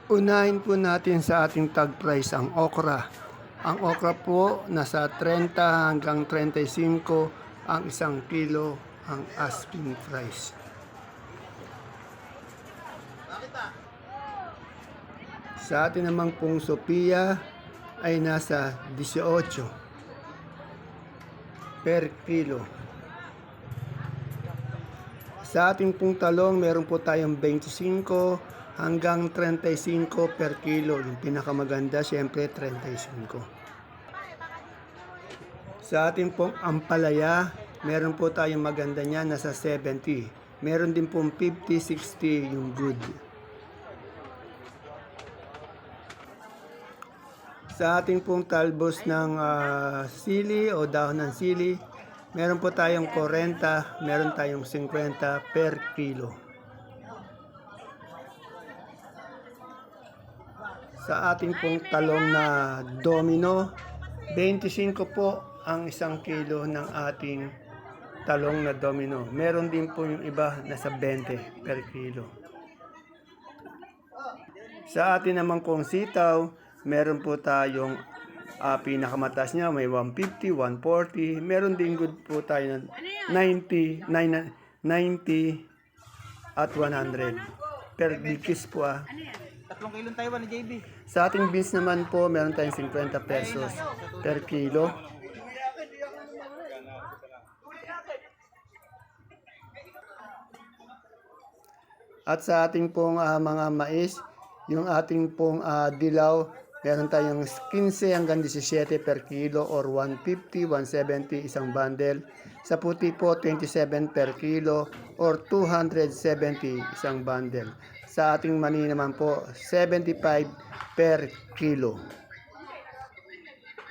Unahin po natin sa ating tag price ang okra. Ang okra po nasa 30 hanggang 35 ang isang kilo ang asking price. Sa atin namang pong Sophia ay nasa 18 per kilo. Sa ating pong talong, meron po tayong 25 hanggang 35 per kilo. Yung pinakamaganda, syempre 35. Sa ating pong ampalaya, meron po tayong maganda niya, nasa 70. Meron din pong 50, 60 yung good. Sa ating pong talbos ng sili o dahon ng sili, meron po tayong 40, meron tayong 50 per kilo. Sa ating pong talong na domino, 25 po ang isang kilo ng ating talong na domino. Meron din po yung iba nasa 20 per kilo. Sa atin naman pong sitaw, meron po tayong pinakamataas niya, may 150, 140. Meron din good po tayo ng 90 at 100 per bigkis po . 3 kilong Taiwan ni JB. Sa ating beans naman po, meron tayong 50 pesos per kilo. At sa ating pong mga mais, yung ating pong dilaw, meron tayong 15 hanggang 17 per kilo or 150, 170 isang bundle. Sa puti po, 27 per kilo or 270 isang bundle. Sa ating mani naman po, 75 per kilo.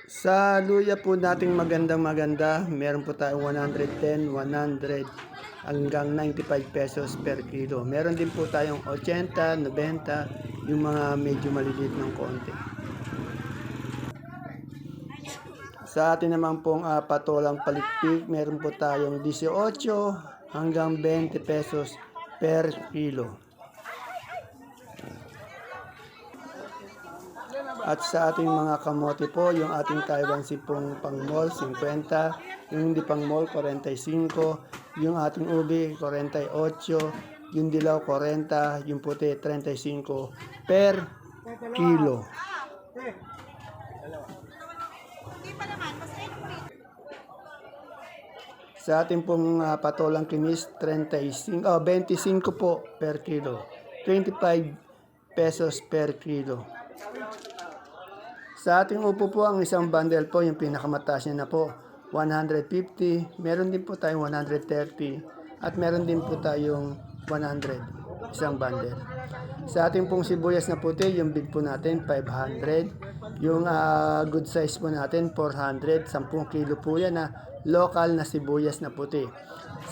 Sa luya po nating maganda, meron po tayong 110, 100 hanggang 95 pesos per kilo. Meron din po tayong 80, 90, yung mga medyo maliliit ng konti. Sa atin naman pong patolang palikpik, meron po tayong 18 hanggang 20 pesos per kilo. At sa ating mga kamote po, yung ating Taiwan sipong pang mall, 50. Yung hindi pang mall, 45. Yung ating ubi, 48. Yung dilaw, 40. Yung puti, 35 per kilo. Sa ating pong patolang kinis, 25 po per kilo. 25 pesos per kilo. Sa ating upo po, ang isang bundle po, yung pinakamataas niya na po, 150. Meron din po tayong 130. At meron din po tayong 100. Isang bundle. Sa ating pong sibuyas na puti, yung big po natin, 500. Yung good size po natin, 400. 10 kilo po yan na local na sibuyas na puti.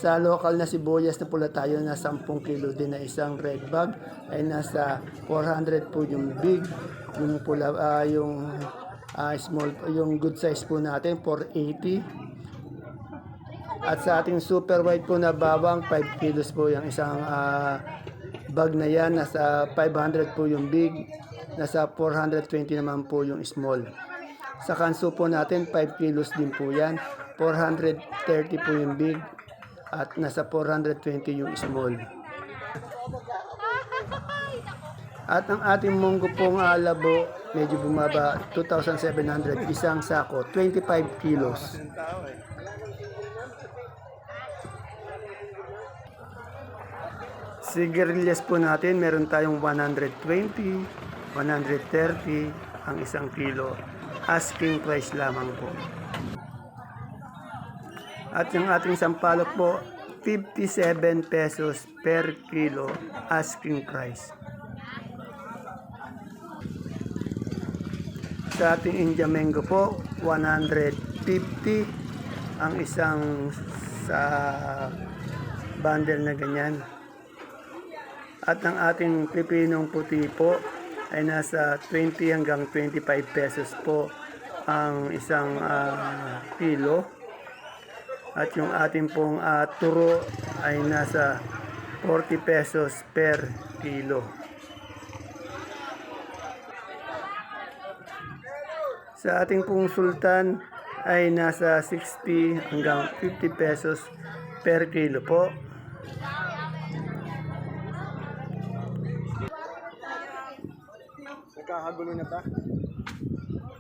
Sa local na sibuyas na pula tayo na 10 kilo din na isang red bag ay nasa 400 po yung big. Yung pula, small, yung good size po natin, 480. At sa ating super white po na bawang, 5 kilos po yung isang bag na yan. Nasa 500 po yung big, nasa 420 naman po yung small. Sa kanso po natin, 5 kilos din po yan. 430 po yung big at nasa 420 yung small. At ang ating munggo pong labo, medyo bumaba, 2,700, isang sako, 25 kilos. Sigarilyas po natin, meron tayong 120, 130 ang isang kilo. Asking price lamang po. At yung ating sampalok po, 57 pesos per kilo asking price. Sa ating India mango po, 150 ang isang sa bundle na ganyan. At ang ating pipinong puti po ay nasa 20 hanggang 25 pesos po ang isang kilo. At yung ating pong turo ay nasa 40 pesos per kilo. Sa ating pong sultan ay nasa 60 hanggang 50 pesos per kilo po. Nagkakagulo na ba?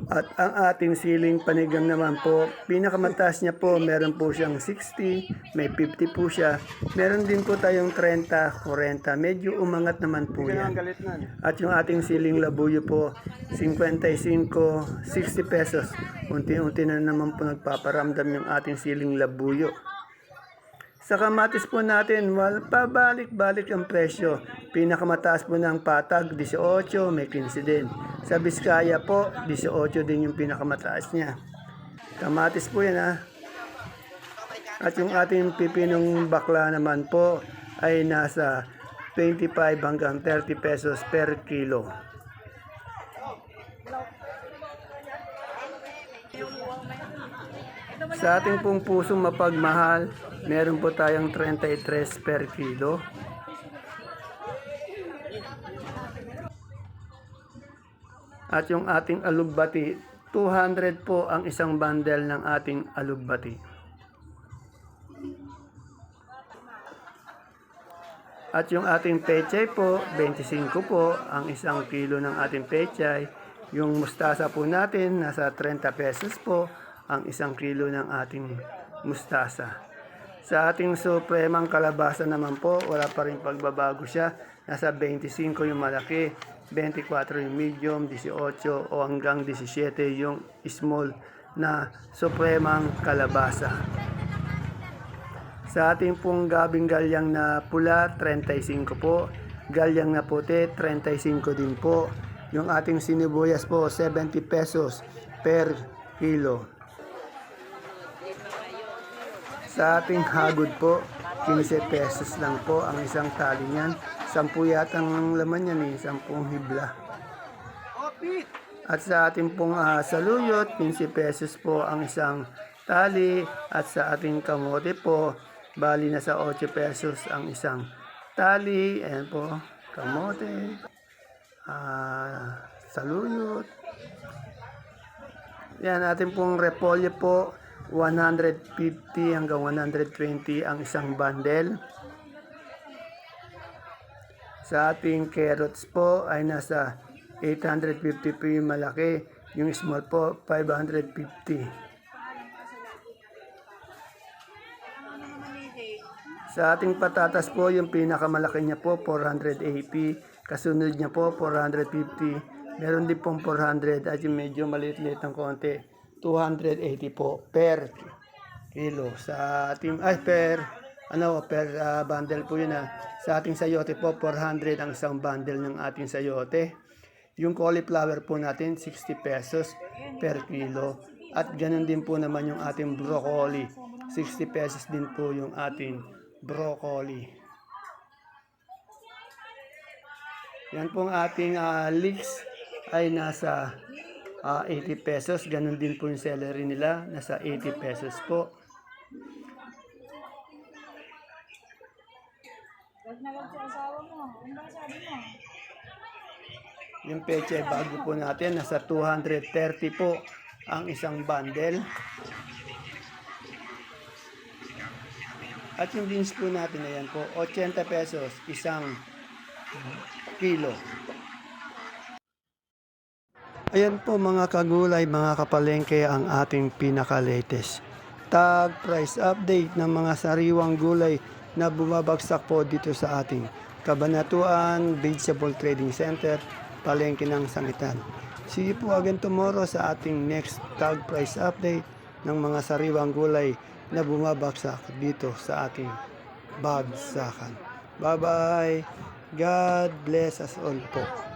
At ang ating siling panigang naman po, pinakamataas niya po, meron po siyang 60, may 50 po siya. Meron din po tayong 30, 40. Medyo umangat naman po yan. Galit na. At yung ating siling labuyo po, 55, 60 pesos. Unti-unti na naman po nagpaparamdam yung ating siling labuyo. Sa kamatis po natin, pabalik-balik ang presyo. Pinakamataas po ng patag, 18, may 15 din. Sa Biskaya po, 18 din yung pinakamataas niya. Kamatis po yan ha. At yung ating pipinong bakla naman po ay nasa 25 hanggang 30 pesos per kilo. Sa ating pong pusong mapagmahal, meron po tayong 33 per kilo. At yung ating alugbati, 200 po ang isang bundle ng ating alugbati. At yung ating pechay po, 25 po ang isang kilo ng ating pechay. Yung mustasa po natin, nasa 30 pesos po ang isang kilo ng ating mustasa. Sa ating supremang kalabasa naman po, wala pa rin pagbabago siya. Nasa 25 yung malaki, 24 yung medium, 18 o hanggang 17 yung small na supremang kalabasa. Sa ating pong gabing galyang na pula, 35 po. Galyang na puti, 35 din po. Yung ating sinibuyas po, 70 pesos per kilo. Sa ating hagod po, 15 pesos lang po ang isang tali niyan. 10 yata ang laman yan 10 hibla. At sa ating pong saluyot, 15 pesos po ang isang tali. At sa ating kamote po, bali na sa 8 pesos ang isang tali. Ayan po, kamote, saluyot. Yan, ating pong repolyo po, 150 hanggang 120 ang isang bundle. Sa ating carrots po ay nasa 850 po yung malaki. Yung small po, 550. Sa ating patatas po, yung pinakamalaki niya po, 480. Kasunod niya po, 450. Meron din pong 400 at yung medyo maliit-liit ng konti. 280 po per kilo sa ating per bundle po yun Sa ating sayote po 400 ang isang bundle ng ating sayote. Yung cauliflower po natin 60 pesos per kilo at ganun din po naman yung ating broccoli. 60 pesos din po yung ating broccoli. Yan pong ating leeks ay nasa 80 pesos. Ganun din po yung celery nila. Nasa 80 pesos po. Yung peche bago po natin. Nasa 230 po ang isang bundle. At yung beans po natin, ayan po, 80 pesos isang kilo. Ayan po mga kagulay, mga kapalengke ang ating pinaka-latest tag price update ng mga sariwang gulay na bumabagsak po dito sa ating Cabanatuan Vegetable Trading Center, palengke ng Sangitan. See you po again tomorrow sa ating next tag price update ng mga sariwang gulay na bumabagsak dito sa ating bagsakan. Bye-bye! God bless us all po.